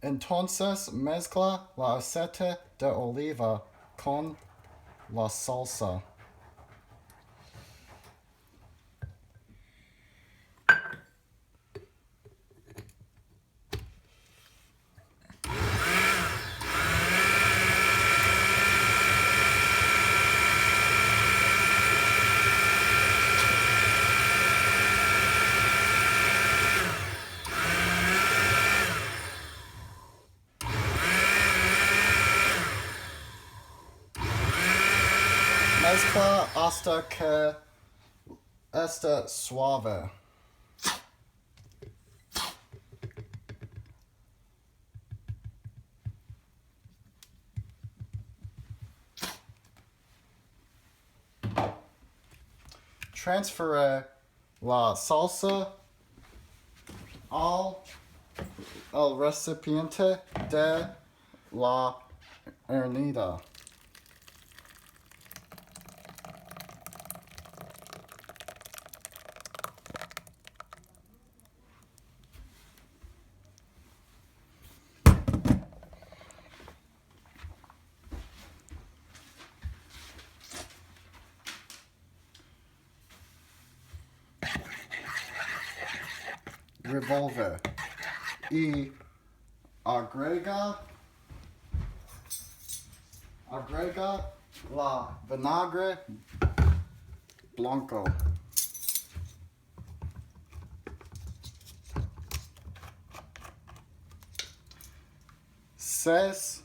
Entonces mezcla la aceite de oliva con la salsa. Mezcla hasta que esté suave. Transfiere la salsa al el recipiente de la hervida. Revolve y agrega la vinagre blanco. 6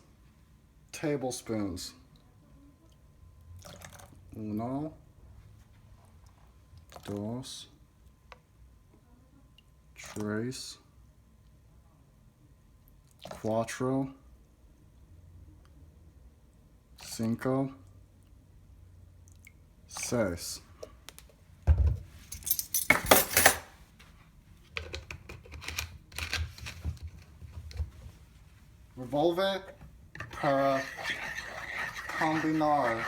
tablespoons. 1, 2, 3, 4, 5, 6. Revolve para combinar.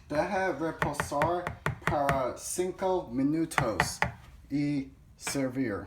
Deja reposar para 5 minutos y servir.